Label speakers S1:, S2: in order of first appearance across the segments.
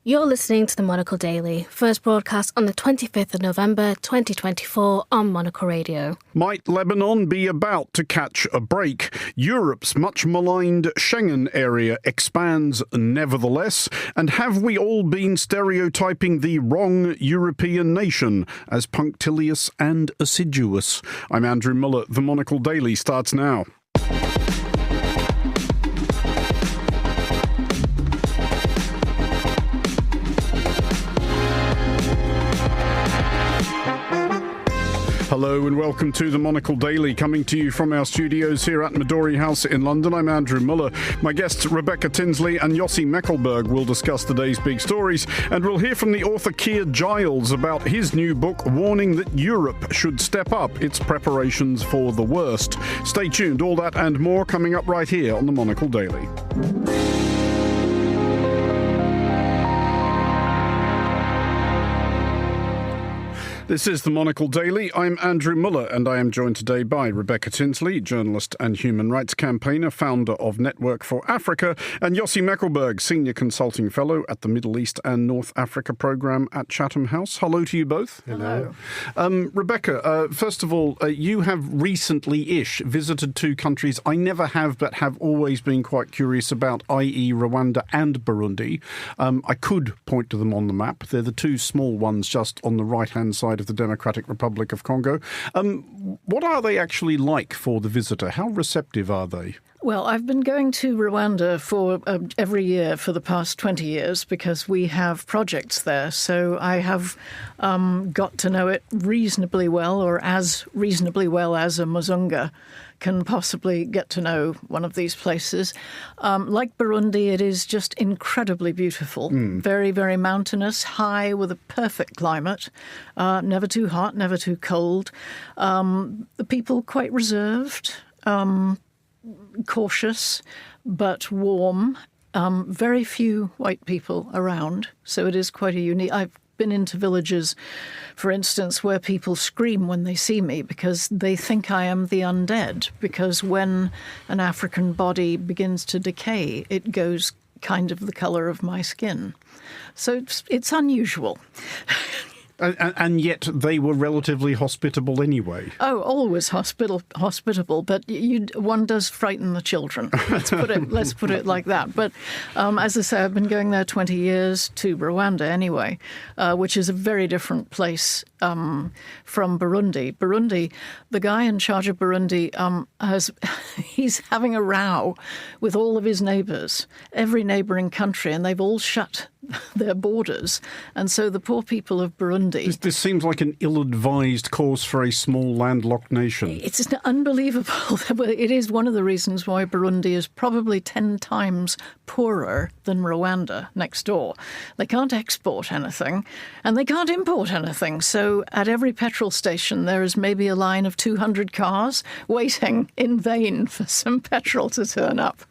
S1: You're listening to the Monocle Daily, first broadcast on the 25th of November 2024 on Monocle Radio.
S2: Might Lebanon be about to catch a break? Europe's much maligned Schengen area expands nevertheless. And have we all been stereotyping the wrong European nation as punctilious and assiduous? I'm Andrew Muller. The Monocle Daily starts now. Hello and welcome to the Monocle Daily, coming to you from our studios here at Midori House in London. I'm Andrew Muller. My guests Rebecca Tinsley and Yossi Mekelberg will discuss today's big stories, and we'll hear from the author Keir Giles about his new book warning that Europe should step up its preparations for the worst. Stay tuned, all that and more coming up right here on the Monocle Daily. This is the Monocle Daily. I'm Andrew Muller, and I am joined today by Rebecca Tinsley, journalist and human rights campaigner, founder of Network for Africa, and Yossi Mekelberg, senior consulting fellow at the Middle East and North Africa programme at Chatham House. Hello to you both.
S3: Hello.
S2: Rebecca, first of all, you have recently-ish visited two countries I never have but have always been quite curious about, i.e. Rwanda and Burundi. I could point to them on the map. They're the two small ones just on the right-hand side of the Democratic Republic of Congo. What are they actually like for the visitor? How receptive are they?
S3: Well, I've been going to Rwanda for every year for the past 20 years because we have projects there. So I have got to know it reasonably well, or as reasonably well as a Muzunga can possibly get to know one of these places. Like Burundi, it is just incredibly beautiful. Very, very mountainous, high with a perfect climate. Never too hot, never too cold. The people quite reserved. Cautious, but warm. Very few white people around, so it is quite a unique. I've been into villages, for instance, where people scream when they see me because they think I am the undead, because when an African body begins to decay, it goes kind of the colour of my skin. So it's unusual.
S2: And yet they were relatively hospitable anyway.
S3: Oh, always hospitable, but one does frighten the children. Let's put it like that. But as I say, I've been going there 20 years to Rwanda anyway, which is a very different place from Burundi. Burundi, the guy in charge of Burundi, he's having a row with all of his neighbours, every neighbouring country, and they've all shut their borders. And so the poor people of Burundi...
S2: This seems like an ill-advised course for a small landlocked nation.
S3: It's unbelievable. It is one of the reasons why Burundi is probably 10 times poorer than Rwanda next door. They can't export anything and they can't import anything. So at every petrol station there is maybe a line of 200 cars waiting in vain for some petrol to turn up.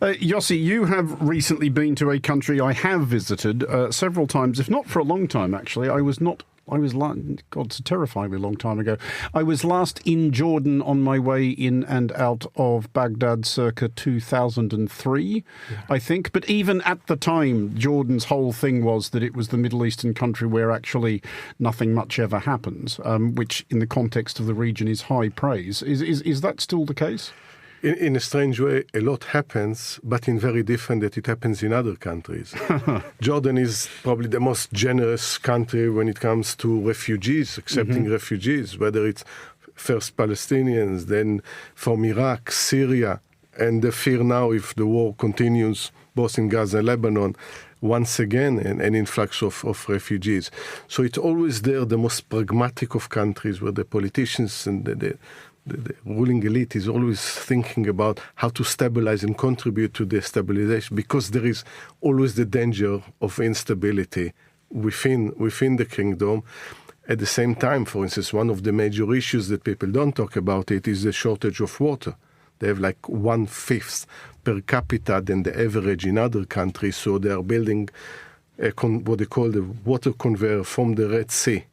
S2: Yossi, you have recently been to a country I have visited several times, if not for a long time, actually. It's a terrifyingly long time ago. I was last in Jordan on my way in and out of Baghdad circa 2003, I think. But even at the time, Jordan's whole thing was that it was the Middle Eastern country where actually nothing much ever happens, which in the context of the region is high praise. Is that still the case?
S4: In a strange way, a lot happens, but in very different that it happens in other countries. Jordan is probably the most generous country when it comes to refugees, accepting refugees, whether it's first Palestinians, then from Iraq, Syria, and the fear now if the war continues, both in Gaza and Lebanon, once again an influx of refugees. So it's always there, the most pragmatic of countries where the politicians and the ruling elite is always thinking about how to stabilize and contribute to the stabilization, because there is always the danger of instability within the kingdom. At the same time, for instance, one of the major issues that people don't talk about it is the shortage of water. They have like 1/5 per capita than the average in other countries, so they are building what they call the water conveyor from the Red Sea,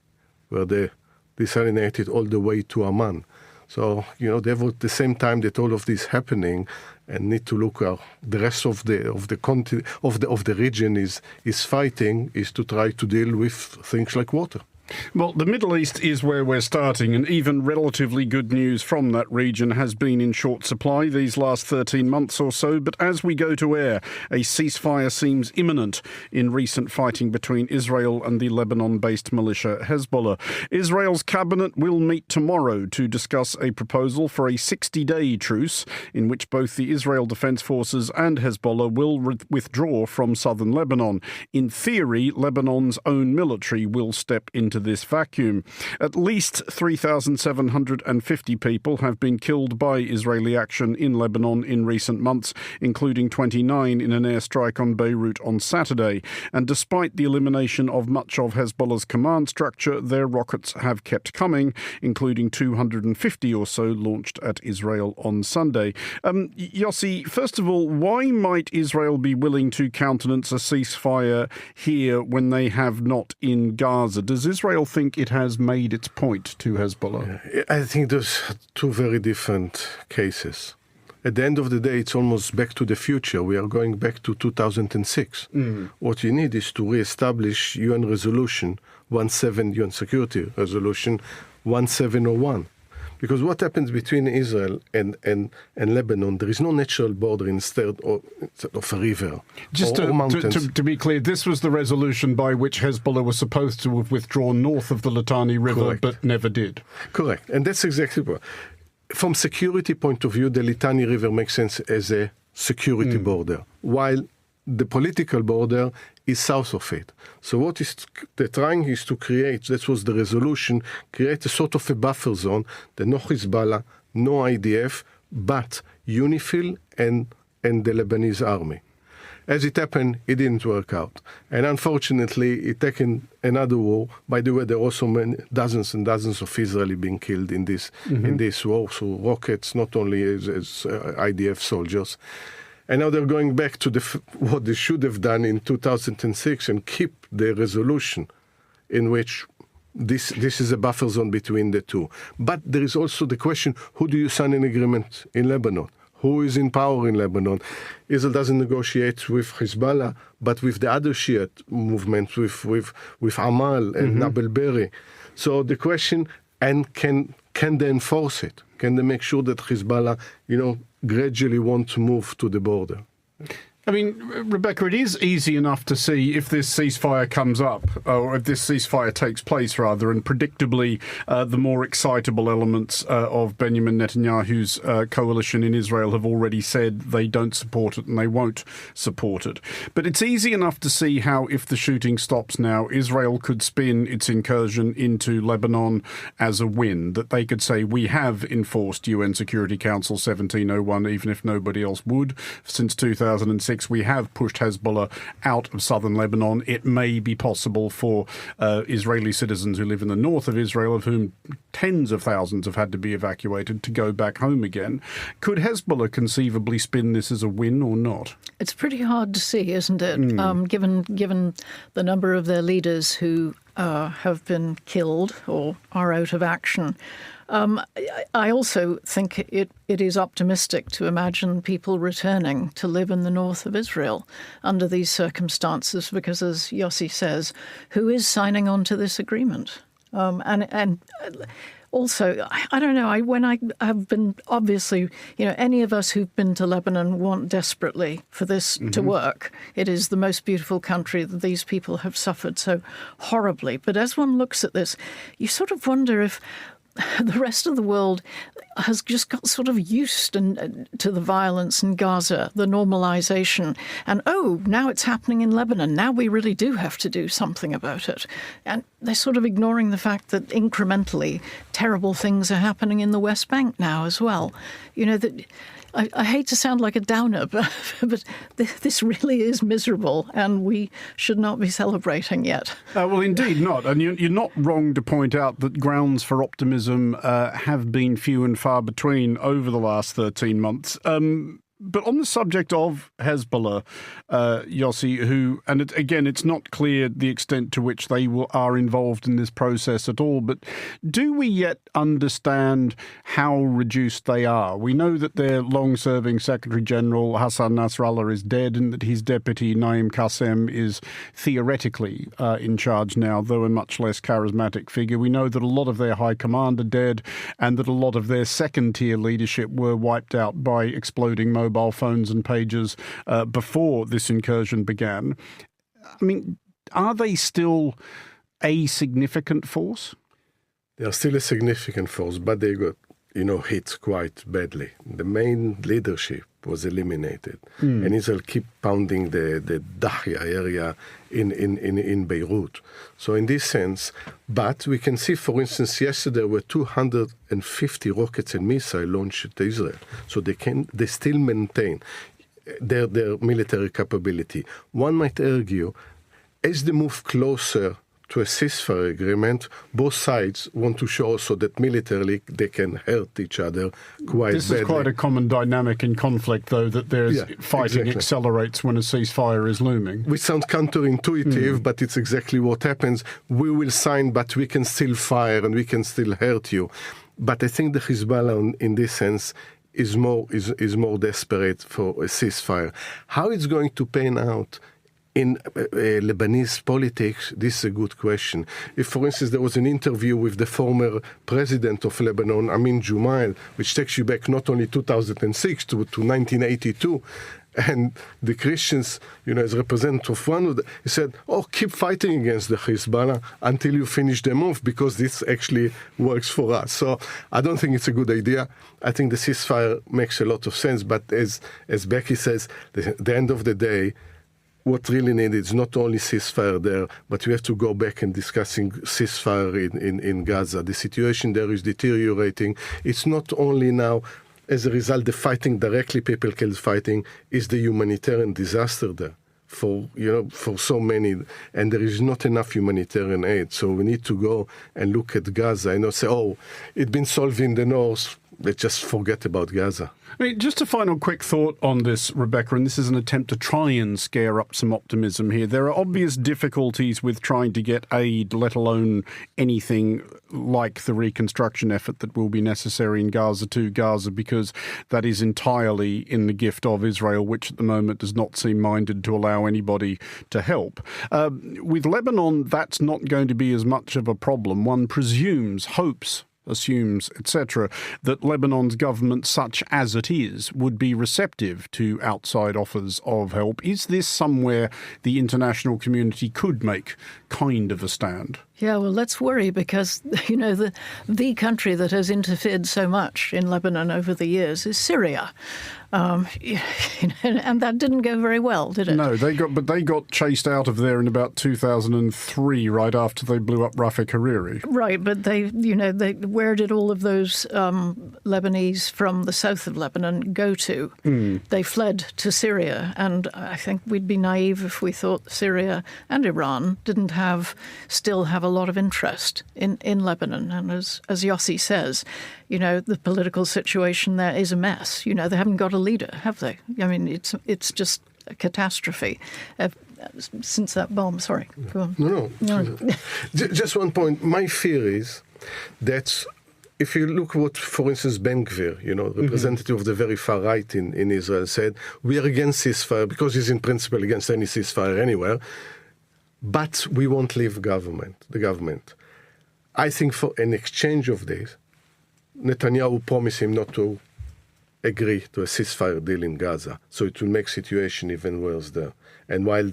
S4: where they desalinate it all the way to Amman. So, they have at the same time that all of this happening, and need to look at the rest of the region is fighting, is to try to deal with things like water.
S2: Well, the Middle East is where we're starting, and even relatively good news from that region has been in short supply these last 13 months or so. But as we go to air, a ceasefire seems imminent in recent fighting between Israel and the Lebanon-based militia Hezbollah. Israel's cabinet will meet tomorrow to discuss a proposal for a 60-day truce in which both the Israel Defense Forces and Hezbollah will withdraw from southern Lebanon. In theory, Lebanon's own military will step into this vacuum. At least 3,750 people have been killed by Israeli action in Lebanon in recent months, including 29 in an airstrike on Beirut on Saturday. And despite the elimination of much of Hezbollah's command structure, their rockets have kept coming, including 250 or so launched at Israel on Sunday. Yossi, first of all, why might Israel be willing to countenance a ceasefire here when they have not in Gaza? Does Israel think it has made its point to Hezbollah?
S4: I think there's two very different cases. At the end of the day, it's almost back to the future. We are going back to 2006. What you need is to re-establish UN Resolution 17, UN Security Resolution 1701. Because what happens between Israel and Lebanon, there is no natural border instead of a river or mountains.
S2: To be clear, this was the resolution by which Hezbollah was supposed to have withdrawn north of the Litani River,
S4: Correct.
S2: but never did.
S4: Correct. And that's exactly what. From security point of view, the Litani River makes sense as a security border, while the political border is south of it. So what is they're trying is to create, that was the resolution, create a sort of a buffer zone, the no Hezbollah, no IDF, but UNIFIL and the Lebanese army. As it happened, it didn't work out. And unfortunately, it taken another war. By the way, there are also dozens and dozens of Israelis being killed in this war. So rockets, not only as IDF soldiers. And now they're going back to what they should have done in 2006 and keep the resolution in which this is a buffer zone between the two. But there is also the question, who do you sign an agreement in Lebanon? Who is in power in Lebanon? Israel doesn't negotiate with Hezbollah, but with the other Shiite movements, with Amal and Nabal Berri. So the question, and can they enforce it? Can they make sure that Hezbollah, gradually want to move to the border?
S2: I mean, Rebecca, it is easy enough to see if this ceasefire comes up, or if this ceasefire takes place, rather, and predictably the more excitable elements of Benjamin Netanyahu's coalition in Israel have already said they don't support it and they won't support it. But it's easy enough to see how, if the shooting stops now, Israel could spin its incursion into Lebanon as a win, that they could say, we have enforced UN Security Council 1701, even if nobody else would. Since 2006, we have pushed Hezbollah out of southern Lebanon. It may be possible for Israeli citizens who live in the north of Israel, of whom tens of thousands have had to be evacuated, to go back home again. Could Hezbollah conceivably spin this as a win or not? It's
S3: pretty hard to see, isn't it? Given the number of their leaders who have been killed or are out of action. I also think it is optimistic to imagine people returning to live in the north of Israel under these circumstances, because, as Yossi says, who is signing on to this agreement? And also, I don't know, when I have been, obviously, any of us who've been to Lebanon want desperately for this to work. It is the most beautiful country that these people have suffered so horribly. But as one looks at this, you sort of wonder if the rest of the world has just got sort of used to the violence in Gaza, the normalization, and now it's happening in Lebanon. Now we really do have to do something about it. And they're sort of ignoring the fact that incrementally terrible things are happening in the West Bank now as well. I hate to sound like a downer, but this really is miserable, and we should not be celebrating yet.
S2: Well, indeed not. And you're not wrong to point out that grounds for optimism have been few and far between over the last 13 months. But on the subject of Hezbollah, Yossi, it's not clear the extent to which they are involved in this process at all, but do we yet understand how reduced they are? We know that their long-serving Secretary-General, Hassan Nasrallah, is dead and that his deputy, Naim Qassem, is theoretically in charge now, though a much less charismatic figure. We know that a lot of their high command are dead and that a lot of their second-tier leadership were wiped out by exploding mobile phones and pagers before this incursion began. I mean, are they still a significant force?
S4: They are still a significant force, but they got, hit quite badly. The main leadership was eliminated, and Israel keep pounding the Dahya area in Beirut. So in this sense, but we can see, for instance, yesterday there were 250 rockets and missiles launched at Israel. So they still maintain their military capability. One might argue, as they move closer to a ceasefire agreement, both sides want to show also that militarily they can hurt each other quite badly.
S2: This is quite a common dynamic in conflict, though, that fighting accelerates when a ceasefire is looming.
S4: Which sounds counterintuitive, but it's exactly what happens. We will sign, but we can still fire and we can still hurt you. But I think the Hezbollah, in this sense, is more desperate for a ceasefire. How it's going to pan out in Lebanese politics, this is a good question. If, for instance, there was an interview with the former president of Lebanon, Amin Jumail, which takes you back not only 2006 to 1982, and the Christians, as representative of one of them, he said, keep fighting against the Hezbollah until you finish them off, because this actually works for us. So I don't think it's a good idea. I think the ceasefire makes a lot of sense, but as Becky says, the end of the day, what really needed is not only ceasefire there, but we have to go back and discussing ceasefire in Gaza. The situation there is deteriorating. It's not only now, as a result, the fighting directly, people killed fighting, is the humanitarian disaster there for so many, and there is not enough humanitarian aid. So we need to go and look at Gaza and not say, it's been solved in the north. Let's just forget about Gaza.
S2: I mean, just a final quick thought on this, Rebecca, and this is an attempt to try and scare up some optimism here. There are obvious difficulties with trying to get aid, let alone anything like the reconstruction effort that will be necessary in Gaza to Gaza, because that is entirely in the gift of Israel, which at the moment does not seem minded to allow anybody to help. With Lebanon, that's not going to be as much of a problem. One presumes, hopes, assumes, etc., that Lebanon's government, such as it is, would be receptive to outside offers of help. Is this somewhere the international community could make kind of a stand?
S3: Yeah, well, let's worry, because, the country that has interfered so much in Lebanon over the years is Syria. And that didn't go very well, did it?
S2: No, they got chased out of there in about 2003, right after they blew up Rafik Hariri.
S3: Right, but where did all of those Lebanese from the south of Lebanon go to? They fled to Syria, and I think we'd be naive if we thought Syria and Iran didn't still have a lot of interest in Lebanon. And as Yossi says, the political situation there is a mess. They haven't got a leader, have they? I mean, it's just a catastrophe. Since that bomb, sorry. Go on.
S4: No. Just one point. My fear is that if you look what, for instance, Ben Gvir, representative of the very far right in Israel, said, we are against ceasefire because he's in principle against any ceasefire anywhere, but we won't leave the government. I think for an exchange of this, Netanyahu promised him not to agree to a ceasefire deal in Gaza, so it will make situation even worse there. And while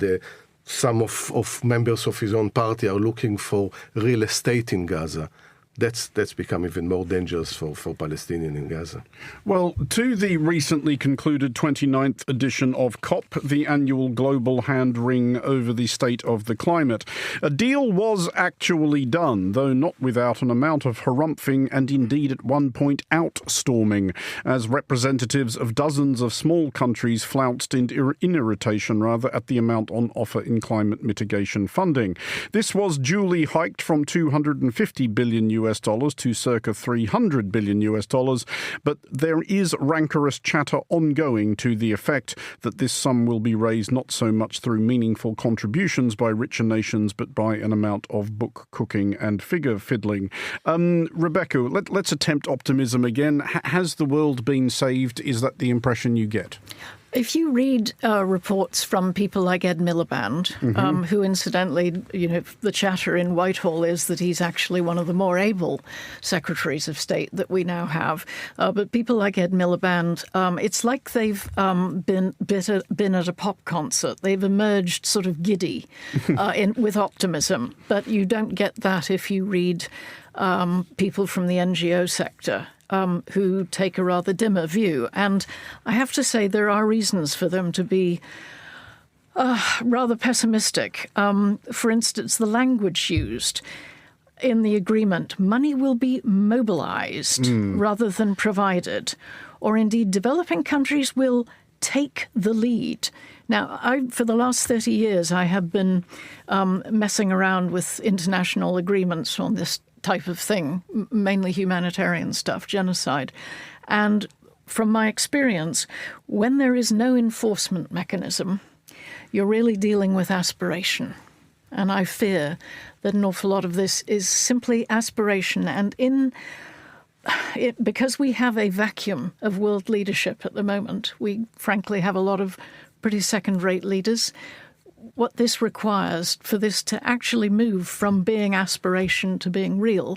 S4: some of members of his own party are looking for real estate in Gaza, that's become even more dangerous for Palestinians in Gaza.
S2: Well, to the recently concluded 29th edition of COP, the annual global hand-wring over the state of the climate. A deal was actually done, though not without an amount of harumphing and indeed at one point outstorming, as representatives of dozens of small countries flounced in irritation at the amount on offer in climate mitigation funding. This was duly hiked from $250 billion US dollars to circa 300 billion US dollars, but there is rancorous chatter ongoing to the effect that this sum will be raised not so much through meaningful contributions by richer nations, but by an amount of book cooking and figure fiddling. Rebecca, let's attempt optimism again. Has the world been saved? Is that the impression you get?
S3: If you read reports from people like Ed Miliband, who incidentally, the chatter in Whitehall is that he's actually one of the more able secretaries of state that we now have. But people like Ed Miliband, it's like they've been at a pop concert. They've emerged sort of giddy with optimism. But you don't get that if you read people from the NGO sector. Who take a rather dimmer view. And I have to say there are reasons for them to be rather pessimistic. For instance, the language used in the agreement, money will be mobilized rather than provided. Or indeed, developing countries will take the lead. Now, for the last 30 years, I have been messing around with international agreements on this type of thing, mainly humanitarian stuff, genocide. And from my experience, when there is no enforcement mechanism, you're really dealing with aspiration. And I fear that an awful lot of this is simply aspiration. And because we have a vacuum of world leadership at the moment, we frankly have a lot of pretty second-rate leaders. What this requires for this to actually move from being aspiration to being real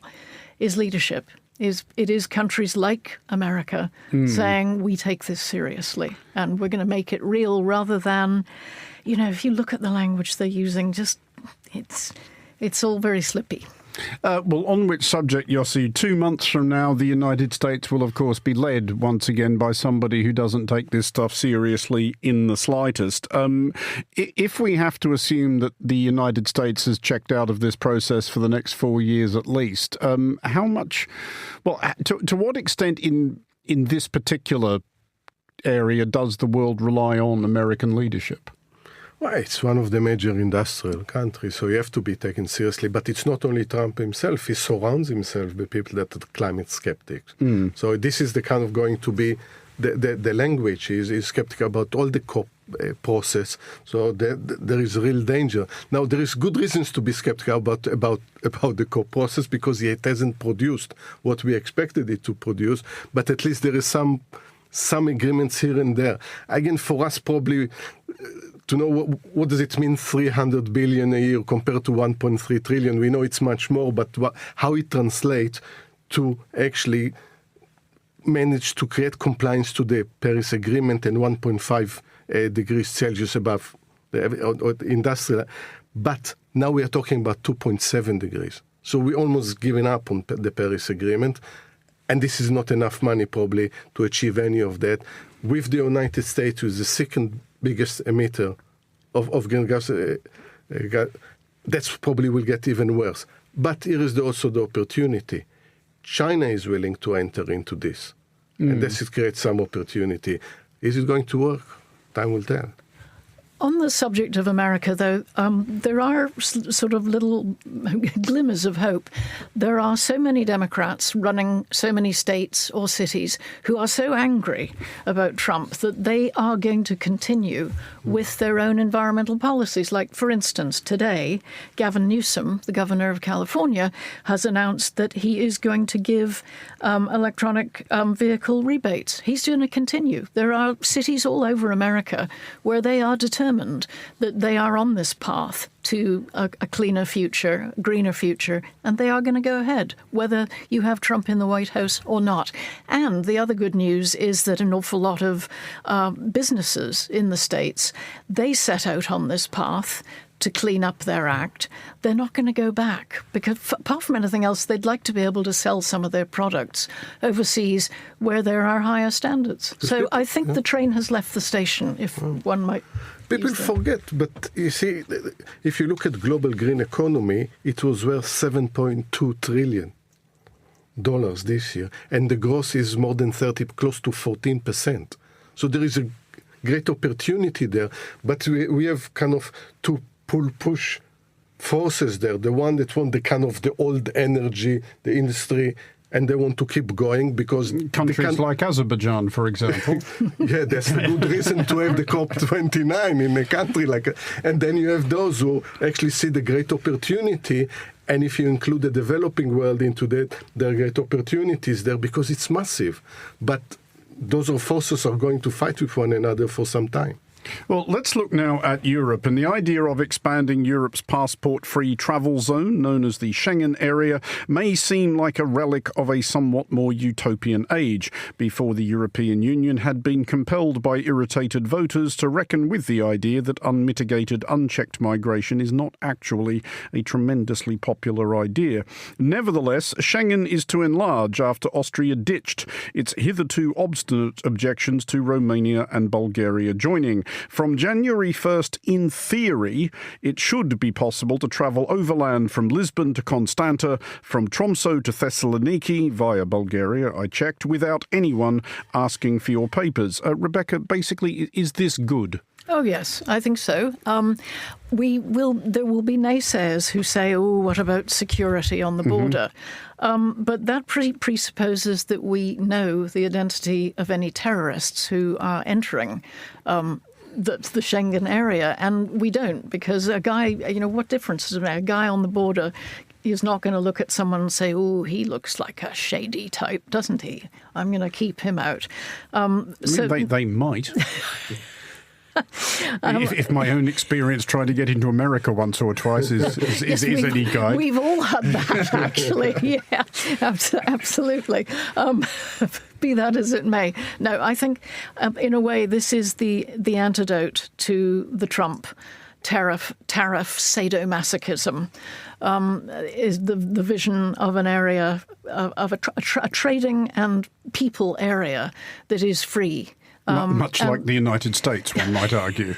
S3: is leadership. It is countries like America saying, we take this seriously and we're going to make it real rather than, if you look at the language they're using, it's all very slippy.
S2: Well, on which subject, Yossi, 2 months from now, the United States will, of course, be led once again by somebody who doesn't take this stuff seriously in the slightest. If we have to assume that the United States has checked out of this process for the next 4 years at least, how much, to what extent in this particular area does the world rely on American leadership?
S4: Well, it's one of the major industrial countries, so you have to be taken seriously. But it's not only Trump himself. He surrounds himself with people that are climate skeptics. So this is the kind of going to be the language is skeptical about all the COP process. So there is real danger. Now, there is good reasons to be skeptical about the COP process because it hasn't produced what we expected it to produce. But at least there is some agreements here and there. Again, for us, probably to know what does it mean 300 billion a year compared to 1.3 trillion. We know it's much more, but how it translates to actually manage to create compliance to the Paris Agreement and 1.5 degrees Celsius above the industrial. But now we are talking about 2.7 degrees. So we're almost giving up on the Paris Agreement. And this is not enough money probably to achieve any of that. With the United States, who is the second biggest emitter of greenhouse gas, that probably will get even worse. But here is also the opportunity. China is willing to enter into this. And this creates some opportunity. Is it going to work? Time will tell.
S3: On the subject of America, though, there are sort of little glimmers of hope. There are so many Democrats running so many states or cities who are so angry about Trump that they are going to continue with their own environmental policies. Like, for instance, today, Gavin Newsom, the governor of California, has announced that he is going to give electronic vehicle rebates. He's going to continue. There are cities all over America where they are determined that they are on this path to a cleaner future, greener future, and they are going to go ahead, whether you have Trump in the White House or not. And the other good news is that an awful lot of businesses in the States, they set out on this path to clean up their act. They're not going to go back because, apart from anything else, they'd like to be able to sell some of their products overseas where there are higher standards. So I think the train has left the station, if one might.
S4: People forget, but you see, if you look at global green economy, it was worth $7.2 trillion this year, and the growth is more than close to 14%. So there is a great opportunity there, but we have kind of to push forces there, the one that want the kind of the old energy, the industry, and they want to keep going because
S2: countries like Azerbaijan, for example.
S4: Yeah, that's a good reason to have the COP29 in a country like that. And then you have those who actually see the great opportunity. And if you include the developing world into that, there are great opportunities there because it's massive. But those forces are going to fight with one another for some time.
S2: Well, let's look now at Europe and the idea of expanding Europe's passport-free travel zone, known as the Schengen area, may seem like a relic of a somewhat more utopian age. Before the European Union had been compelled by irritated voters to reckon with the idea that unmitigated, unchecked migration is not actually a tremendously popular idea. Nevertheless, Schengen is to enlarge after Austria ditched its hitherto obstinate objections to Romania and Bulgaria joining. From January 1st, in theory, it should be possible to travel overland from Lisbon to Constanta, from Tromsø to Thessaloniki via Bulgaria, I checked, without anyone asking for your papers. Rebecca, basically, is this good?
S3: Oh, yes, I think so. There will be naysayers who say, oh, what about security on the border? But that presupposes that we know the identity of any terrorists who are entering the Schengen area, and we don't, because a guy, what difference does it make? A guy on the border is not going to look at someone and say, oh, he looks like a shady type, doesn't he? I'm going to keep him out.
S2: They might. If my own experience trying to get into America once or twice is any guide.
S3: We've all had that, actually. Yeah, absolutely. Be that as it may. No, I think, in a way, this is the antidote to the Trump tariff sadomasochism. Is the vision of an area, of a trading and people area that is free.
S2: Much like the United States, one might argue.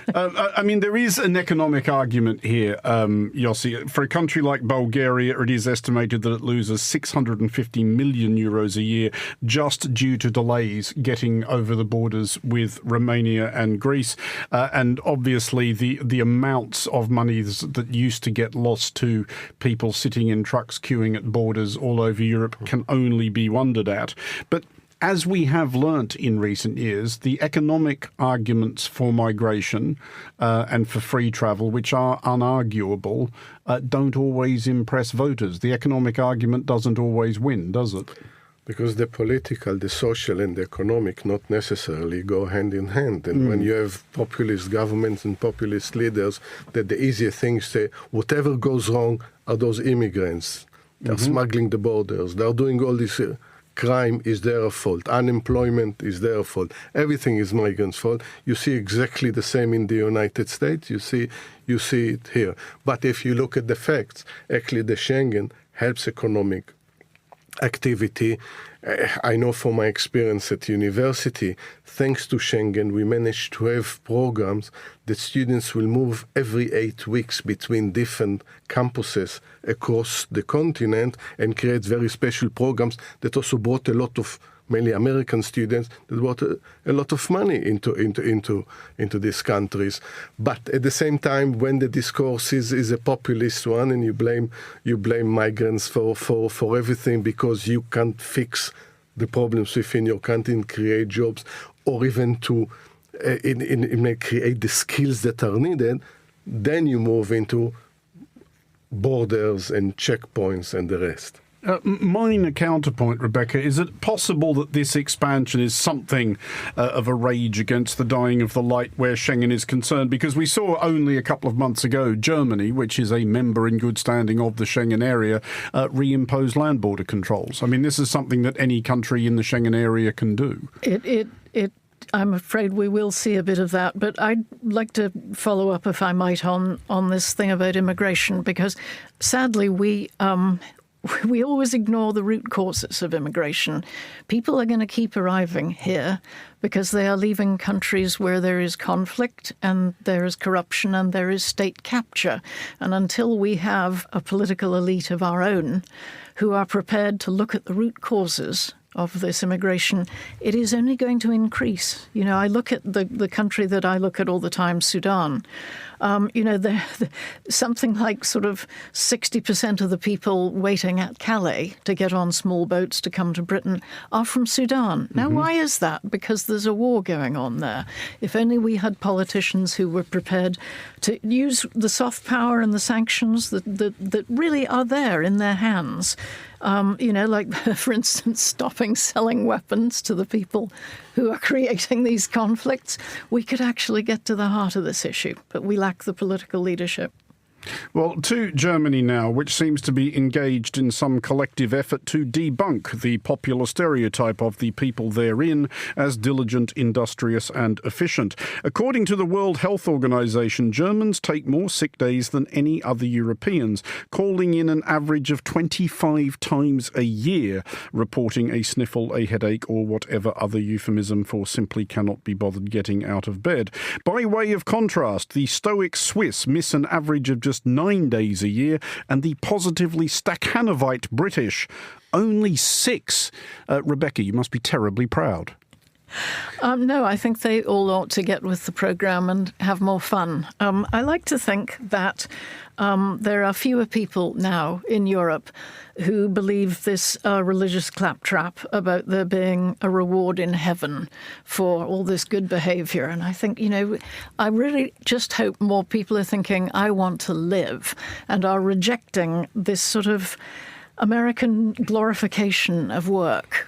S2: There is an economic argument here, Yossi. For a country like Bulgaria, it is estimated that it loses 650 million euros a year just due to delays getting over the borders with Romania and Greece. And obviously, the amounts of money that used to get lost to people sitting in trucks queuing at borders all over Europe can only be wondered at. But as we have learnt in recent years, the economic arguments for migration and for free travel, which are unarguable, don't always impress voters. The economic argument doesn't always win, does it?
S4: Because the political, the social and the economic not necessarily go hand in hand. And when you have populist governments and populist leaders, that the easier things say, whatever goes wrong are those immigrants. They're smuggling the borders. They're doing all this... crime is their fault. Unemployment is their fault. Everything is migrants' fault. You see exactly the same in the United States. You see it here. But if you look at the facts, actually the Schengen helps economic activity. I know from my experience at university, thanks to Schengen, we managed to have programs that students will move every 8 weeks between different campuses across the continent and create very special programs that also brought a lot of mainly American students that brought a lot of money into these countries. But at the same time, when the discourse is a populist one and you blame migrants for everything because you can't fix the problems within your country and create jobs, or even to create the skills that are needed, then you move into borders and checkpoints and the rest.
S2: Minor counterpoint, Rebecca, is it possible that this expansion is something of a rage against the dying of the light where Schengen is concerned? Because we saw only a couple of months ago Germany, which is a member in good standing of the Schengen area, reimpose land border controls. I mean, this is something that any country in the Schengen area can do.
S3: I'm afraid we will see a bit of that, but I'd like to follow up, if I might, on this thing about immigration, because sadly we always ignore the root causes of immigration. People are going to keep arriving here because they are leaving countries where there is conflict and there is corruption and there is state capture. And until we have a political elite of our own who are prepared to look at the root causes of this immigration, it is only going to increase. I look at the country that I look at all the time, Sudan. something like sort of 60% of the people waiting at Calais to get on small boats to come to Britain are from Sudan. Now, why is that? Because there's a war going on there. If only we had politicians who were prepared to use the soft power and the sanctions that really are there in their hands. Like, for instance, stopping selling weapons to the people who are creating these conflicts. We could actually get to the heart of this issue, but we lack the political leadership.
S2: Well, to Germany now, which seems to be engaged in some collective effort to debunk the popular stereotype of the people therein as diligent, industrious and efficient. According to the World Health Organization, Germans take more sick days than any other Europeans, calling in an average of 25 times a year, reporting a sniffle, a headache or whatever other euphemism for simply cannot be bothered getting out of bed. By way of contrast, the stoic Swiss miss an average of just 9 days a year, and the positively Stakhanovite British only 6. Rebecca, you must be terribly proud.
S3: No, I think they all ought to get with the programme and have more fun. I like to think that there are fewer people now in Europe who believe this religious claptrap about there being a reward in heaven for all this good behaviour. And I think, I really just hope more people are thinking, I want to live, and are rejecting this sort of American glorification of work,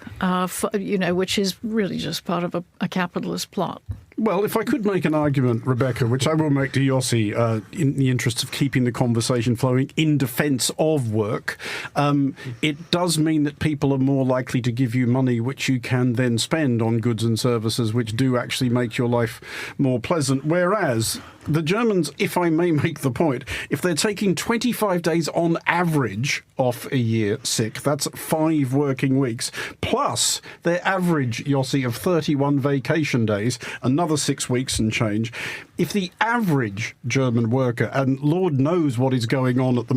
S3: which is really just part of a capitalist plot.
S2: Well, if I could make an argument, Rebecca, which I will make to Yossi in the interests of keeping the conversation flowing in defence of work, it does mean that people are more likely to give you money which you can then spend on goods and services which do actually make your life more pleasant. Whereas the Germans, if I may make the point, if they're taking 25 days on average off a year sick, that's 5 working weeks, plus their average, Yossi, of 31 vacation days, another 6 weeks and change. If the average German worker, and Lord knows what is going on at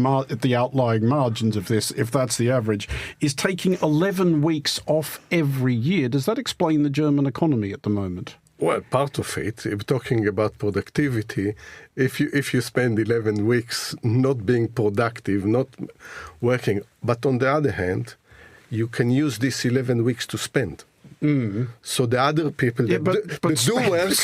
S2: the outlying margins of this, if that's the average, is taking 11 weeks off every year, does that explain the German economy at the moment?
S4: Well, part of it, if talking about productivity, if you spend 11 weeks not being productive, not working, but on the other hand, you can use these 11 weeks to spend. So the other people that do work,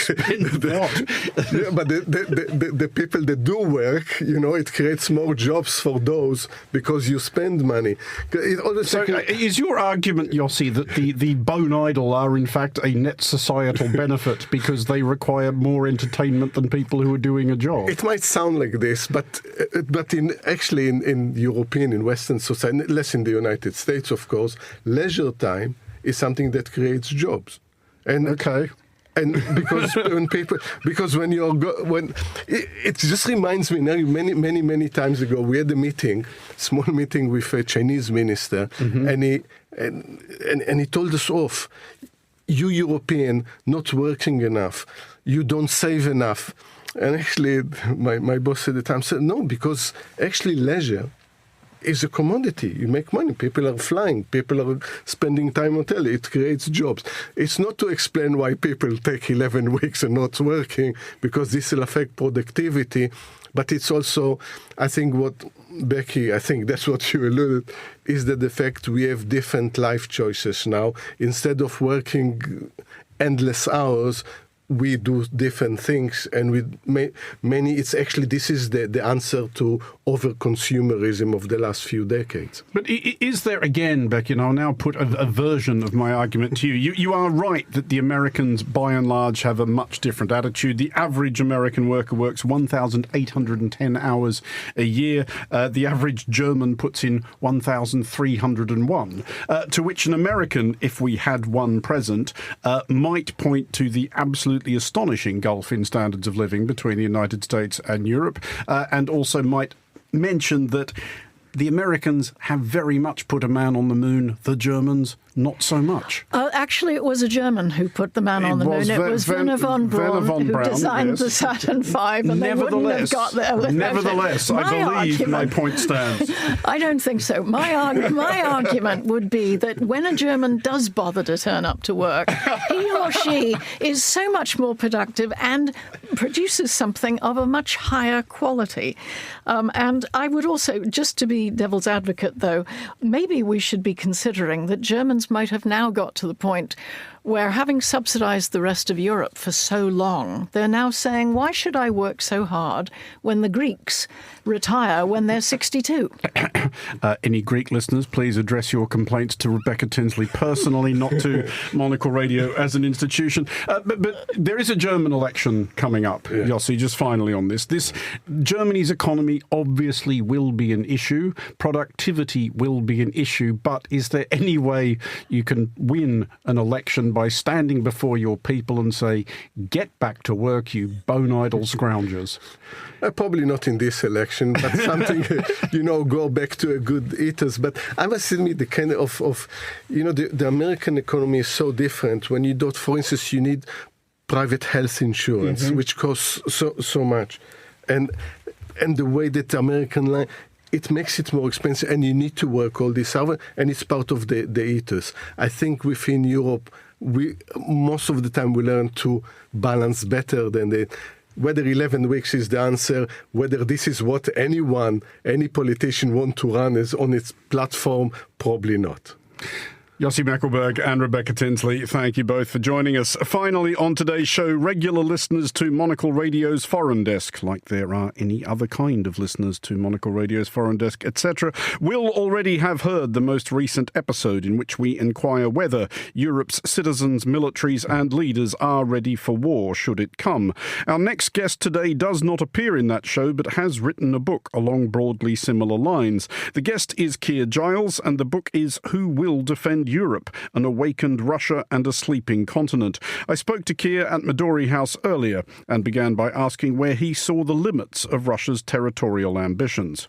S4: the people that do work, it creates more jobs for those because you spend money.
S2: Is your argument, Yossi, that the bone idle are in fact a net societal benefit because they require more entertainment than people who are doing a job?
S4: It might sound like this, but in European, in Western society, less in the United States, of course, leisure time is something that creates jobs. And
S2: okay.
S4: And because it just reminds me now, many times ago we had a small meeting with a Chinese minister, and he told us off. You European not working enough, you don't save enough. And actually my boss at the time said no, because actually leisure is a commodity. You make money. People are flying. People are spending time on telly. It creates jobs. It's not to explain why people take 11 weeks and not working, because this will affect productivity. But it's also, I think Becky, that's what you alluded, is that the fact we have different life choices now. Instead of working endless hours, we do different things, and this is the answer to over-consumerism of the last few decades.
S2: But is there, again, Becky, and I'll now put a version of my argument to you. You are right that the Americans, by and large, have a much different attitude. The average American worker works 1,810 hours a year. The average German puts in 1,301, to which an American, if we had one present, might point to the absolutely astonishing gulf in standards of living between the United States and Europe, and also might mention that the Americans have very much put a man on the moon, the Germans not so much.
S3: Actually, it was a German who put the man on the moon. It was Wernher von Braun who designed the Saturn V, and they wouldn't have got there without
S2: Nevertheless, I believe my point stands.
S3: I don't think so. My argument would be that when a German does bother to turn up to work, he or she is so much more productive and produces something of a much higher quality. And I would also, just to be devil's advocate, though, maybe we should be considering that Germans might have now got to the point where, having subsidized the rest of Europe for so long, they're now saying, why should I work so hard when the Greeks retire when they're 62?
S2: Any Greek listeners, please address your complaints to Rebecca Tinsley personally, not to Monocle Radio as an institution. But there is a German election coming up, Yossi, just finally on this. Germany's economy obviously will be an issue. Productivity will be an issue. But is there any way you can win an election by standing before your people and say, get back to work, you bone-idle scroungers?
S4: Probably not in this election, but something, go back to a good ethos. But I must admit, the kind of the American economy is so different. When you don't, for instance, you need private health insurance, which costs so much. And the way that the American line, it makes it more expensive, and you need to work all this hour, and it's part of the ethos. I think within Europe, most of the time we learn to balance better than whether 11 weeks is the answer, whether this is what any politician want to run as on its platform, probably not.
S2: Yossi Mekelberg and Rebecca Tinsley, thank you both for joining us. Finally, on today's show, regular listeners to Monocle Radio's Foreign Desk, like there are any other kind of listeners to Monocle Radio's Foreign Desk, etc., will already have heard the most recent episode in which we inquire whether Europe's citizens, militaries and leaders are ready for war, should it come. Our next guest today does not appear in that show, but has written a book along broadly similar lines. The guest is Keir Giles, and the book is Who Will Defend Europe, an awakened Russia and a sleeping continent. I spoke to Keir at Midori House earlier and began by asking where he saw the limits of Russia's territorial ambitions.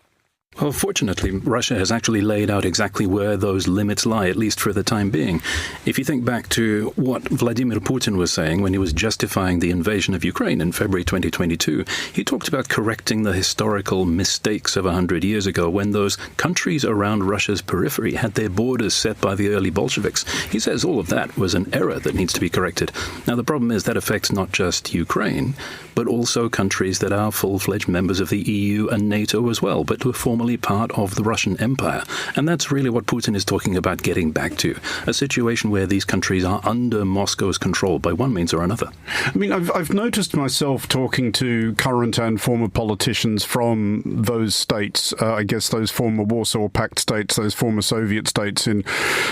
S5: Well, fortunately, Russia has actually laid out exactly where those limits lie, at least for the time being. If you think back to what Vladimir Putin was saying when he was justifying the invasion of Ukraine in February 2022, he talked about correcting the historical mistakes of 100 years ago when those countries around Russia's periphery had their borders set by the early Bolsheviks. He says all of that was an error that needs to be corrected. Now, the problem is that affects not just Ukraine, but also countries that are full-fledged members of the EU and NATO as well, but were formerly part of the Russian Empire. And that's really what Putin is talking about getting back to, a situation where these countries are under Moscow's control by one means or another.
S2: I mean, I've noticed myself talking to current and former politicians from those states, I guess those former Warsaw Pact states, those former Soviet states in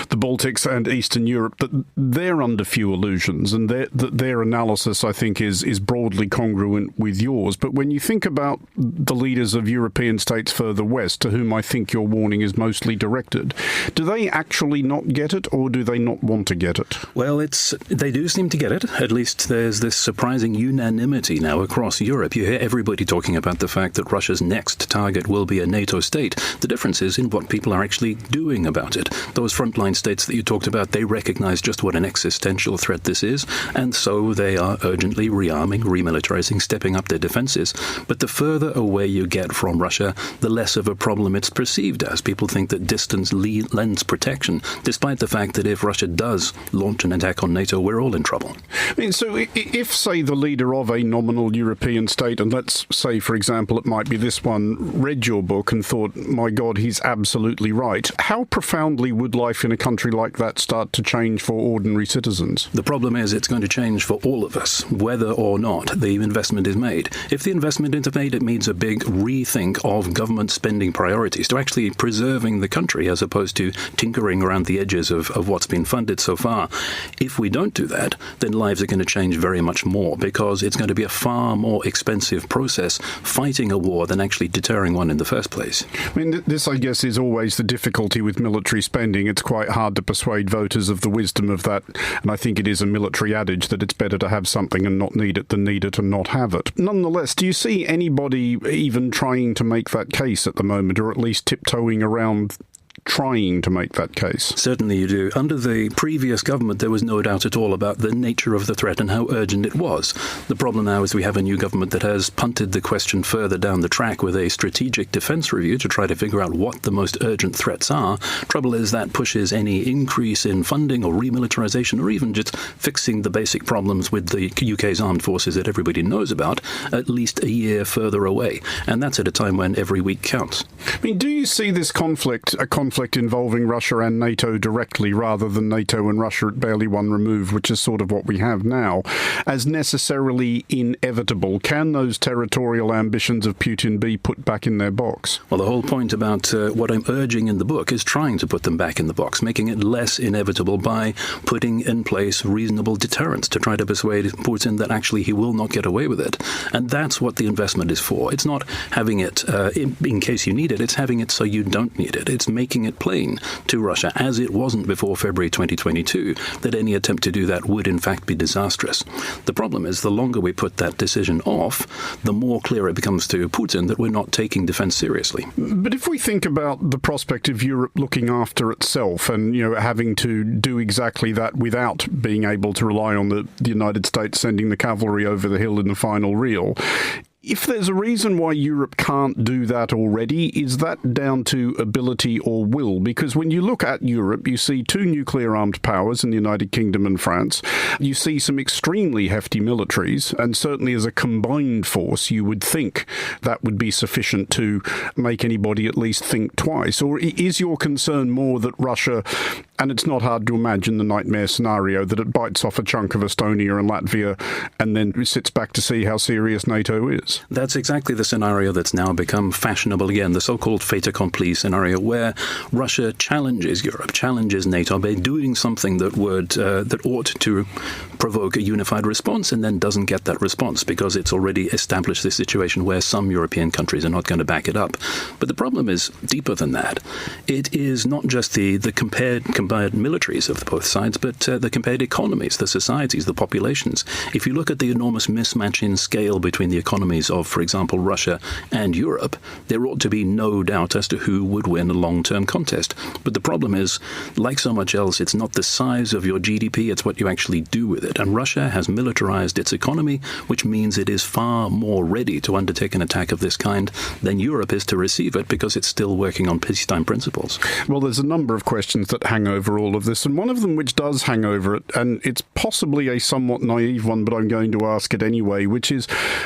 S2: the Baltics and Eastern Europe, that they're under few illusions, and their analysis, I think, is broadly congruent with yours. But when you think about the leaders of European states further west, to whom I think your warning is mostly directed, do they actually not get it, or do they not want to get it?
S5: Well, they do seem to get it. At least there's this surprising unanimity now across Europe. You hear everybody talking about the fact that Russia's next target will be a NATO state. The difference is in what people are actually doing about it. Those frontline states that you talked about, they recognize just what an existential threat this is, and so they are urgently rearming, remilitarizing, stepping up their defenses. But the further away you get from Russia, the less of a problem it's perceived as. People think that distance lends protection, despite the fact that if Russia does launch an attack on NATO, we're all in trouble.
S2: I mean, so if, say, the leader of a nominal European state, and let's say, for example, it might be this one, read your book and thought, my God, he's absolutely right, how profoundly would life in a country like that start to change for ordinary citizens?
S5: The problem is it's going to change for all of us, whether or not the investment is made. If the investment is made, it means a big rethink of government spending priorities to actually preserving the country as opposed to tinkering around the edges of what's been funded so far. If we don't do that, then lives are going to change very much more, because it's going to be a far more expensive process fighting a war than actually deterring one in the first place.
S2: I mean, this, I guess, is always the difficulty with military spending. It's quite hard to persuade voters of the wisdom of that, and I think it is a military adage that it's better to have something and not need it than need it and not have it. Nonetheless, do you see anybody even trying to make that case at the moment, or at least tiptoeing around trying to make that case.
S5: Certainly you do. Under the previous government, there was no doubt at all about the nature of the threat and how urgent it was. The problem now is we have a new government that has punted the question further down the track with a strategic defense review to try to figure out what the most urgent threats are. Trouble is that pushes any increase in funding or remilitarization or even just fixing the basic problems with the UK's armed forces that everybody knows about at least a year further away. And that's at a time when every week counts.
S2: I mean, do you see this conflict, a conflict involving Russia and NATO directly rather than NATO and Russia at barely one remove, which is sort of what we have now, as necessarily inevitable? Can those territorial ambitions of Putin be put back in their box?
S5: Well, the whole point about what I'm urging in the book is trying to put them back in the box, making it less inevitable by putting in place reasonable deterrents to try to persuade Putin that actually he will not get away with it. And that's what the investment is for. It's not having it in case you need it, it's having it so you don't need it. It's making it plain to Russia, as it wasn't before February 2022, that any attempt to do that would in fact be disastrous. The problem is the longer we put that decision off, the more clear it becomes to Putin that we're not taking defense seriously.
S2: But if we think about the prospect of Europe looking after itself and, having to do exactly that without being able to rely on the United States sending the cavalry over the hill in the final reel, if there's a reason why Europe can't do that already, is that down to ability or will? Because when you look at Europe, you see two nuclear-armed powers in the United Kingdom and France. You see some extremely hefty militaries, and certainly as a combined force, you would think that would be sufficient to make anybody at least think twice. Or is your concern more that Russia, and it's not hard to imagine the nightmare scenario, that it bites off a chunk of Estonia and Latvia and then sits back to see how serious NATO is?
S5: That's exactly the scenario that's now become fashionable again, the so-called fait accompli scenario, where Russia challenges Europe, challenges NATO by doing something that ought to provoke a unified response and then doesn't get that response because it's already established this situation where some European countries are not going to back it up. But the problem is deeper than that. It is not just the compared militaries of both sides, but the compared economies, the societies, the populations. If you look at the enormous mismatch in scale between the economies of, for example, Russia and Europe, there ought to be no doubt as to who would win a long-term contest. But the problem is, like so much else, it's not the size of your GDP, it's what you actually do with it. And Russia has militarized its economy, which means it is far more ready to undertake an attack of this kind than Europe is to receive it because it's still working on peacetime principles.
S2: Well, there's a number of questions that hang over all of this, and one of them which does hang over it, and it's possibly a somewhat naive one, but I'm going to ask it anyway, which is,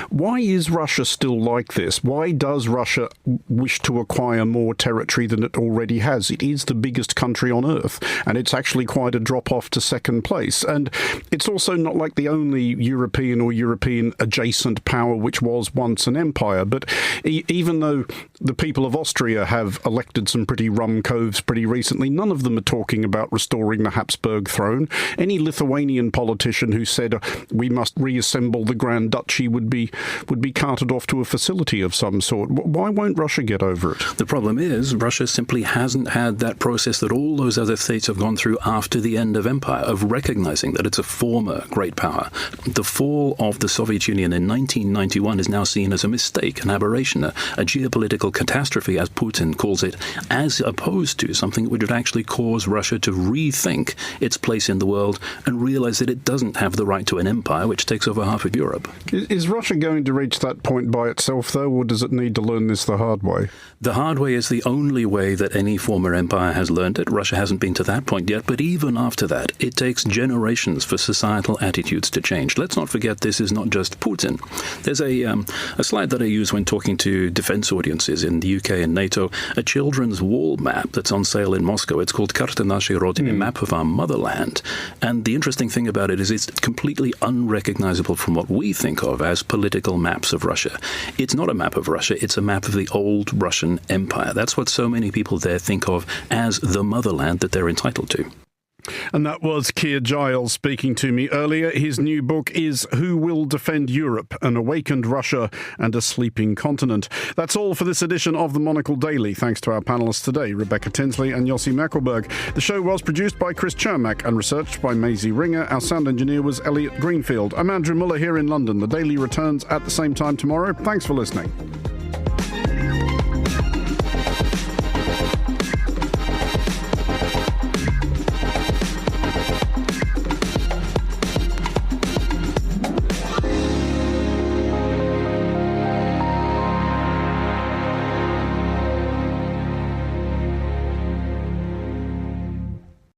S2: why is Russia still like this? Why does Russia wish to acquire more territory than it already has? It is the biggest country on earth, and it's actually quite a drop-off to second place. And it's also not like the only European or European adjacent power which was once an empire. But even though the people of Austria have elected some pretty rum coves pretty recently, none of them are talking about restoring the Habsburg throne. Any Lithuanian politician who said we must reassemble the Grand Duchy would be carted off to a facility of some sort. Why won't Russia get over it?
S5: The problem is Russia simply hasn't had that process that all those other states have gone through after the end of empire, of recognizing that it's a former great power. The fall of the Soviet Union in 1991 is now seen as a mistake, an aberration, a geopolitical catastrophe, as Putin calls it, as opposed to something which would actually cause Russia to rethink its place in the world and realize that it doesn't have the right to an empire which takes over half of Europe.
S2: Is Russia going to reach that point by itself, though, or does it need to learn this the hard way?
S5: The hard way is the only way that any former empire has learned it. Russia hasn't been to that point yet, but even after that, it takes generations for societal attitudes to change. Let's not forget this is not just Putin. There's a slide that I use when talking to defense audiences in the UK and NATO, a children's wall map that's on sale in Moscow. It's called Karta Nashei Rodiny, a map of our motherland. And the interesting thing about it is it's completely unrecognizable from what we think of as political maps of Russia. It's not a map of Russia, it's a map of the old Russian Empire. That's what so many people there think of as the motherland that they're entitled to.
S2: And that was Keir Giles speaking to me earlier. His new book is Who Will Defend Europe? An Awakened Russia and a Sleeping Continent. That's all for this edition of the Monocle Daily. Thanks to our panellists today, Rebecca Tinsley and Yossi Mekelberg. The show was produced by Chris Chermak and researched by Maisie Ringer. Our sound engineer was Elliot Greenfield. I'm Andrew Muller here in London. The Daily returns at the same time tomorrow. Thanks for listening.